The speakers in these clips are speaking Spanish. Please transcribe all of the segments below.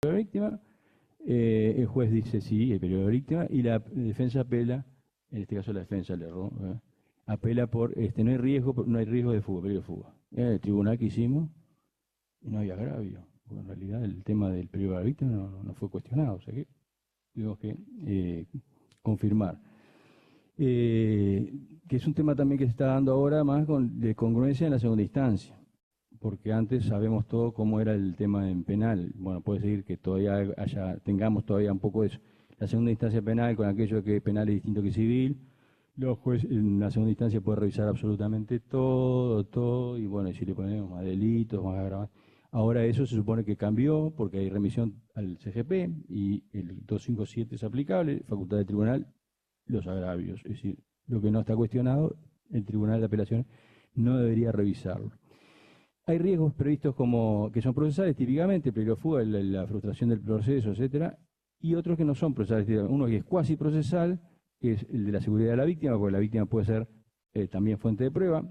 de víctima, el juez dice sí, el periodo de víctima, y la defensa apela, en este caso la defensa le erró, apela por, no hay riesgo de fuga, periodo de fuga. El tribunal que hicimos, y no había agravio, porque en realidad el tema del periodo de la víctima no fue cuestionado, o sea que tuvimos que confirmar. Que es un tema también que se está dando ahora más de congruencia en la segunda instancia, porque antes sabemos todo cómo era el tema en penal. Bueno, puede seguir que todavía tengamos todavía un poco de eso. La segunda instancia penal, con aquello que penal es distinto que civil, los jueces en la segunda instancia puede revisar absolutamente todo, y bueno, y si le ponemos más delitos, más agravados. Ahora eso se supone que cambió porque hay remisión al CGP y el 257 es aplicable, facultad de tribunal, los agravios. Es decir, lo que no está cuestionado, el Tribunal de Apelaciones no debería revisarlo. Hay riesgos previstos que son procesales típicamente, peligro de fuga, la frustración del proceso, etcétera, y otros que no son procesales. Uno que es cuasi procesal, que es el de la seguridad de la víctima, porque la víctima puede ser también fuente de prueba,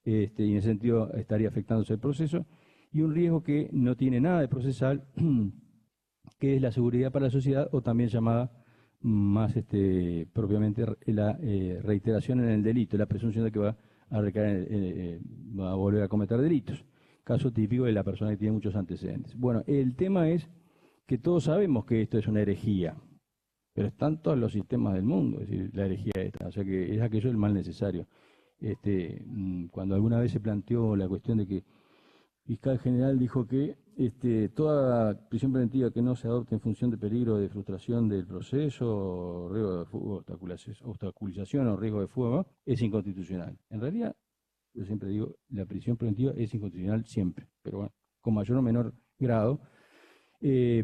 y en ese sentido estaría afectándose el proceso, y un riesgo que no tiene nada de procesal, que es la seguridad para la sociedad, o también llamada más propiamente la reiteración en el delito, la presunción de que va a recaer, va a volver a cometer delitos. Caso típico de la persona que tiene muchos antecedentes. Bueno, el tema es que todos sabemos que esto es una herejía, pero están todos los sistemas del mundo, es decir, la herejía esta, o sea que es aquello el mal necesario. Cuando alguna vez se planteó la cuestión de que el fiscal general dijo que toda prisión preventiva que no se adopte en función de peligro de frustración del proceso, riesgo de fuga, obstaculización o riesgo de fuga, es inconstitucional. En realidad, yo siempre digo, la prisión preventiva es inconstitucional siempre, pero bueno, con mayor o menor grado,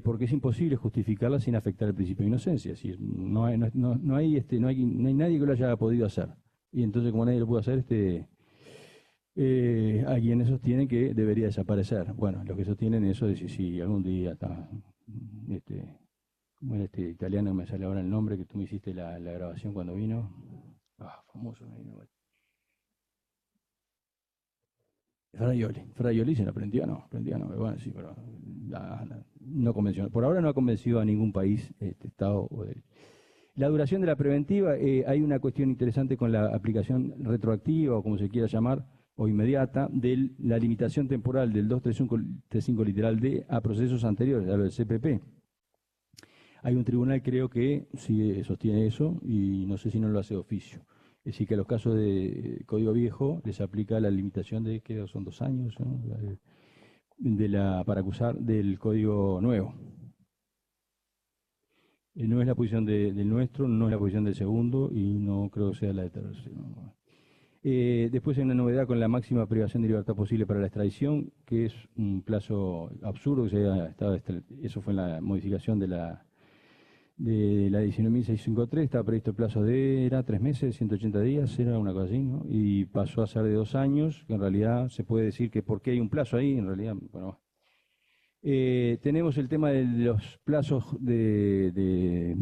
porque es imposible justificarla sin afectar el principio de inocencia. Es decir, no hay nadie que lo haya podido hacer. Y entonces, como nadie lo pudo hacer, hay quienes sostienen que debería desaparecer. Bueno, los que sostienen eso es si algún día está, como era italiano, me sale ahora el nombre, que tú me hiciste la grabación cuando vino. Famoso. Fraioli se lo aprendió, no, bueno, sí, pero no convenció. Por ahora no ha convencido a ningún país, Estado o de... La duración de la preventiva, hay una cuestión interesante con la aplicación retroactiva, o como se quiera llamar, o inmediata, de la limitación temporal del 235 literal D a procesos anteriores, a lo del CPP. Hay un tribunal, creo que sí sostiene eso, y no sé si no lo hace de oficio. Es decir, que a los casos de código viejo les aplica la limitación de, que son 2 años, ¿no? Para acusar del código nuevo. No es la posición del nuestro, no es la posición del segundo, y no creo que sea la de tercero. Después hay una novedad con la máxima privación de libertad posible para la extradición, que es un plazo absurdo, eso fue en la modificación de la 19.653, estaba previsto el plazo era 3 meses, 180 días, era una cosa así, ¿no? Y pasó a ser de 2 años, que en realidad se puede decir que ¿por qué hay un plazo ahí? En realidad, bueno. Tenemos el tema de los plazos de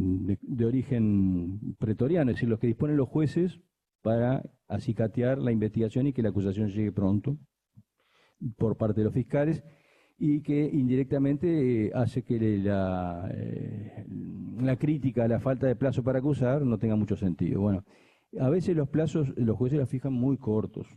origen pretoriano, es decir, los que disponen los jueces para acicatear la investigación y que la acusación llegue pronto por parte de los fiscales, y que indirectamente hace que la crítica a la falta de plazo para acusar no tenga mucho sentido. Bueno, a veces los plazos los jueces los fijan muy cortos.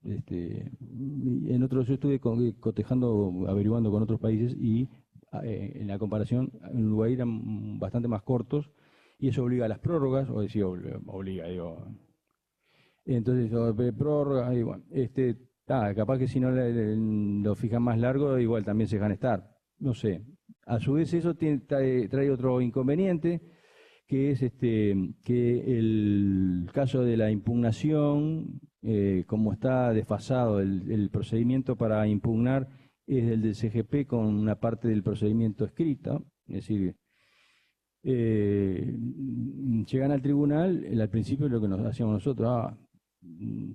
En otros, yo estuve cotejando, averiguando con otros países, y en la comparación en Uruguay eran bastante más cortos, y eso obliga a las prórrogas, o decía, digo. Entonces, prórrogas, y bueno, capaz que si no lo fijan más largo, igual también se dejan estar. No sé. A su vez eso trae otro inconveniente, que es que el caso de la impugnación, como está desfasado el procedimiento para impugnar, es el del CGP con una parte del procedimiento escrita, es decir, llegan al tribunal, al principio lo que nos hacíamos nosotros,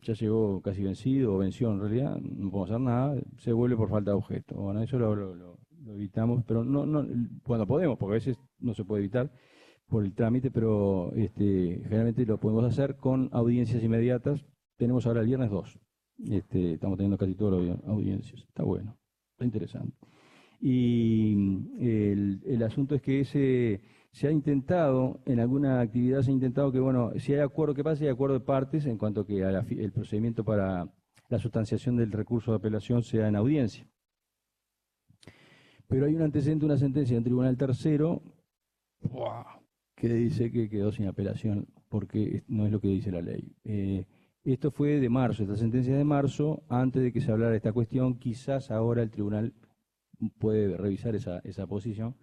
ya llegó casi vencido, o venció en realidad, no podemos hacer nada, se vuelve por falta de objeto. Bueno, eso lo evitamos, pero no cuando podemos, porque a veces no se puede evitar por el trámite, pero generalmente lo podemos hacer con audiencias inmediatas. Tenemos ahora el viernes 2, estamos teniendo casi todas las audiencias, está bueno, está interesante. Y El asunto es que se ha intentado, en alguna actividad se ha intentado que, bueno, si hay acuerdo, que pasa si hay acuerdo de partes en cuanto que el procedimiento para la sustanciación del recurso de apelación sea en audiencia. Pero hay un antecedente, una sentencia de un tribunal tercero, que dice que quedó sin apelación, porque no es lo que dice la ley. Esto fue de marzo, esta sentencia es de marzo, antes de que se hablara de esta cuestión, quizás ahora el tribunal puede revisar esa posición,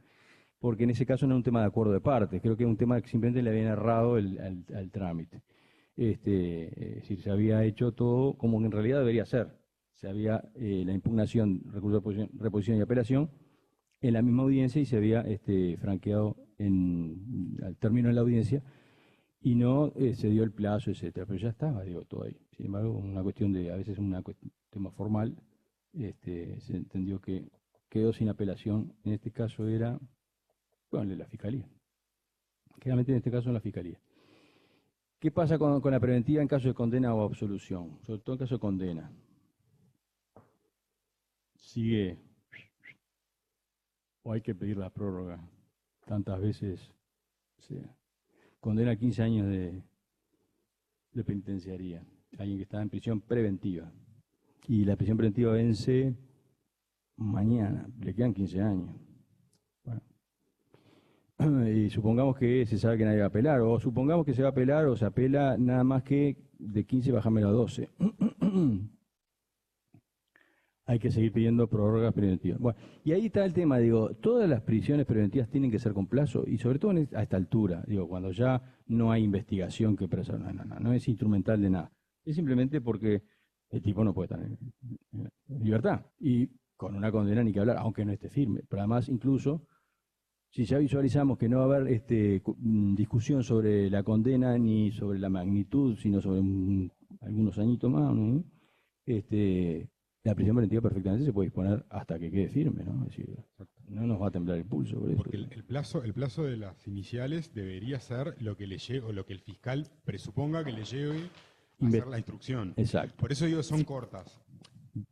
porque en ese caso no es un tema de acuerdo de partes, creo que es un tema que simplemente le habían errado al trámite. Es decir, se había hecho todo como en realidad debería ser. Se había la impugnación, recurso de reposición y apelación en la misma audiencia y se había franqueado al término de la audiencia y no se dio el plazo, etcétera. Pero ya estaba, digo, todo ahí. Sin embargo, una cuestión a veces un tema formal, se entendió que quedó sin apelación. En este caso era, bueno, de la Fiscalía. Claramente en este caso en la Fiscalía. ¿Qué pasa con la preventiva en caso de condena o absolución? Sobre todo en caso de condena. Sigue, o hay que pedir la prórroga. Tantas veces se condena a 15 años de penitenciaría. Alguien que está en prisión preventiva. Y la prisión preventiva vence mañana, le quedan 15 años. Bueno. Y supongamos que se sabe que nadie va a apelar, o supongamos que se va a apelar o se apela nada más que de 15 bajámelo a 12. Hay que seguir pidiendo prórrogas preventivas. Bueno, y ahí está el tema, digo, todas las prisiones preventivas tienen que ser con plazo, y sobre todo a esta altura, digo, cuando ya no hay investigación que preservar, no es instrumental de nada. Es simplemente porque el tipo no puede estar en libertad, y con una condena ni que hablar, aunque no esté firme. Pero además, incluso, si ya visualizamos que no va a haber discusión sobre la condena ni sobre la magnitud, sino sobre algunos añitos más, ¿no? La prisión preventiva perfectamente se puede disponer hasta que quede firme, ¿no? Es decir, no nos va a temblar el pulso por eso. Porque el plazo de las iniciales debería ser lo que le lleve, o lo que el fiscal presuponga que le lleve a hacer la instrucción. Exacto. Por eso digo, son cortas.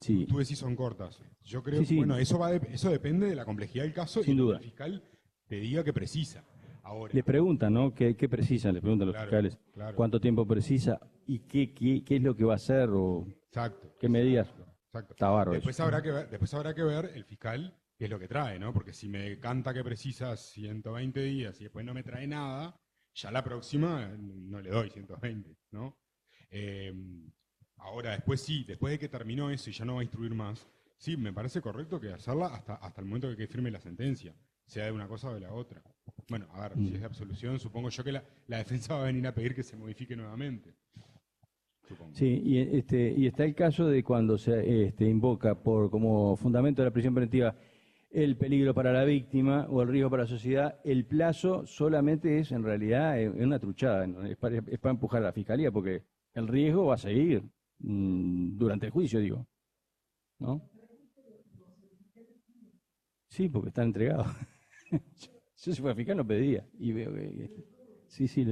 Sí. Tú decís son cortas. Yo creo, Sí. bueno, eso depende de la complejidad del caso. Sin y duda. El fiscal te diga que precisa. Ahora, Le preguntan, ¿no? ¿Qué precisan? Le preguntan los fiscales. Claro. ¿Cuánto tiempo precisa? ¿Y qué es lo que va a hacer? O exacto. ¿qué medidas? Exacto. Está bárbaro Después eso. habrá que ver el fiscal qué es lo que trae, ¿no? Porque si me canta que precisa 120 días y después no me trae nada, ya la próxima no le doy 120, ¿no? Ahora, después de que terminó eso y ya no va a instruir más, sí, me parece correcto que hacerla hasta el momento que firme la sentencia, sea de una cosa o de la otra. Bueno, a ver, si es de absolución, supongo yo que la defensa va a venir a pedir que se modifique nuevamente. Supongo. Sí, y está el caso de cuando se invoca como fundamento de la prisión preventiva el peligro para la víctima o el riesgo para la sociedad. El plazo solamente es, en realidad, es una truchada, es para empujar a la fiscalía, porque el riesgo va a seguir durante el juicio, digo, ¿no? Sí, porque están entregados. Yo si fuera fiscal no pedía, y veo que sí.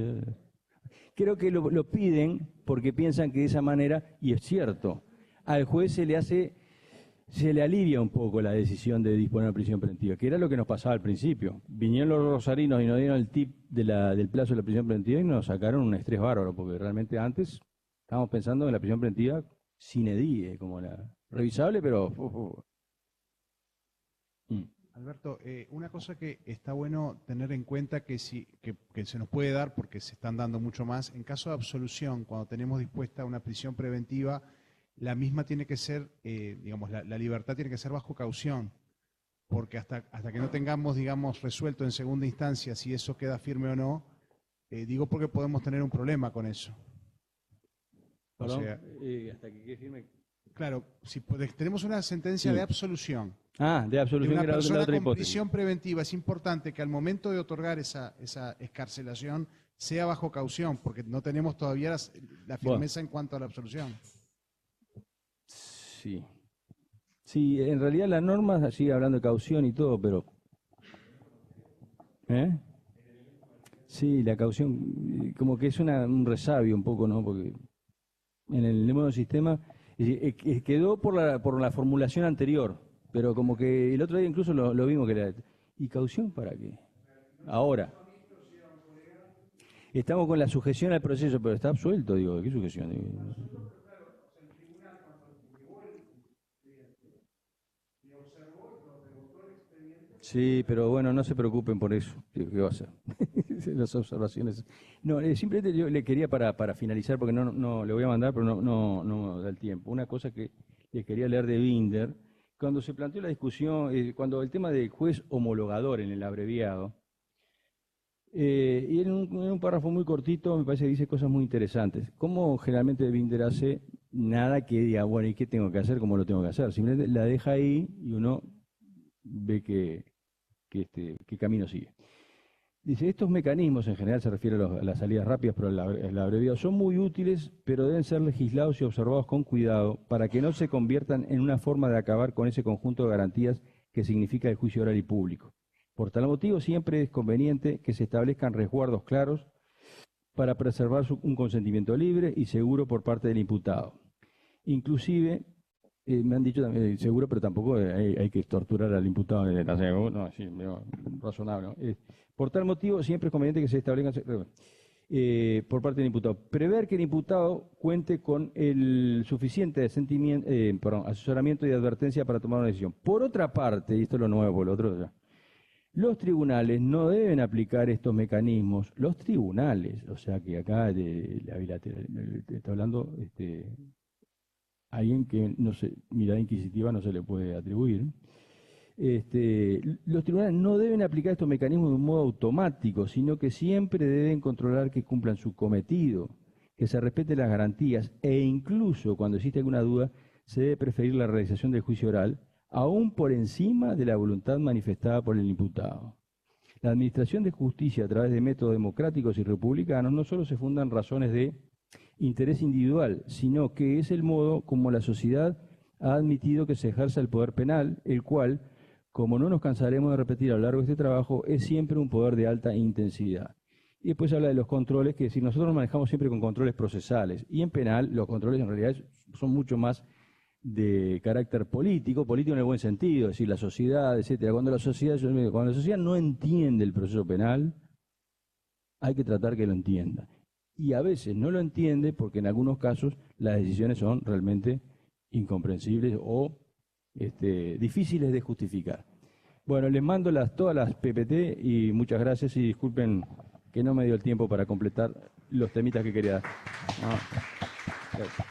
Creo que lo piden porque piensan que de esa manera, y es cierto, al juez se le alivia un poco la decisión de disponer de prisión preventiva, que era lo que nos pasaba al principio. Vinieron los rosarinos y nos dieron el tip del plazo de la prisión preventiva y nos sacaron un estrés bárbaro, porque realmente antes estábamos pensando en la prisión preventiva sine die, como la revisable, pero... Alberto, una cosa que está bueno tener en cuenta que se nos puede dar, porque se están dando mucho más, en caso de absolución, cuando tenemos dispuesta una prisión preventiva, la misma tiene que ser, digamos, la libertad tiene que ser bajo caución, porque hasta que no tengamos, digamos, resuelto en segunda instancia si eso queda firme o no, digo porque podemos tener un problema con eso. Perdón, o sea, hasta que quede firme. Claro, si tenemos una sentencia de absolución. De absolución, de una que era la persona otra con hipótesis. prisión preventiva, es importante que al momento de otorgar esa excarcelación sea bajo caución, porque no tenemos todavía la firmeza en cuanto a la absolución. Sí. Sí, en realidad la norma sigue hablando de caución y todo, pero... Sí, la caución, como que es un resabio un poco, ¿no? Porque en el nuevo sistema quedó por la formulación anterior, pero como que el otro día incluso lo vimos que ¿Y caución para qué? Ahora, estamos con la sujeción al proceso, pero está absuelto, digo, ¿qué sujeción? Sí, pero bueno, no se preocupen por eso. ¿Qué va a hacer? Las observaciones. No, simplemente yo le quería para finalizar, porque no le voy a mandar, pero no da el tiempo. Una cosa que le quería leer de Binder, cuando se planteó la discusión, cuando el tema del juez homologador en el abreviado, y en un párrafo muy cortito me parece que dice cosas muy interesantes. ¿Cómo generalmente Binder hace nada que diga, bueno, ¿y qué tengo que hacer? ¿Cómo lo tengo que hacer? Simplemente la deja ahí y uno ve qué camino sigue. Dice, estos mecanismos, en general se refiere a las salidas rápidas, pero el abreviado, son muy útiles, pero deben ser legislados y observados con cuidado para que no se conviertan en una forma de acabar con ese conjunto de garantías que significa el juicio oral y público. Por tal motivo, siempre es conveniente que se establezcan resguardos claros para preservar un consentimiento libre y seguro por parte del imputado. Inclusive, me han dicho también seguro, pero tampoco hay que torturar al imputado. No, sí, razonable, ¿no? Por tal motivo, siempre es conveniente que se establezcan por parte del imputado. Prever que el imputado cuente con el suficiente asesoramiento y advertencia para tomar una decisión. Por otra parte, y esto es lo nuevo, por lo otro, los tribunales no deben aplicar estos mecanismos. Los tribunales, o sea que acá la bilateral, está hablando alguien que mirada inquisitiva no se le puede atribuir. Los tribunales no deben aplicar estos mecanismos de un modo automático, sino que siempre deben controlar que cumplan su cometido, que se respeten las garantías e incluso cuando existe alguna duda se debe preferir la realización del juicio oral, aún por encima de la voluntad manifestada por el imputado. La administración de justicia a través de métodos democráticos y republicanos no solo se fundan razones de interés individual, sino que es el modo como la sociedad ha admitido que se ejerza el poder penal, el cual, como no nos cansaremos de repetir a lo largo de este trabajo, es siempre un poder de alta intensidad. Y después habla de los controles, que si nosotros nos manejamos siempre con controles procesales, y en penal los controles en realidad son mucho más de carácter político en el buen sentido, es decir, la sociedad, etcétera. Cuando la sociedad no entiende el proceso penal, hay que tratar que lo entienda. Y a veces no lo entiende porque en algunos casos las decisiones son realmente incomprensibles o difíciles de justificar. Bueno, les mando todas las PPT y muchas gracias y disculpen que no me dio el tiempo para completar los temitas que quería dar. Gracias.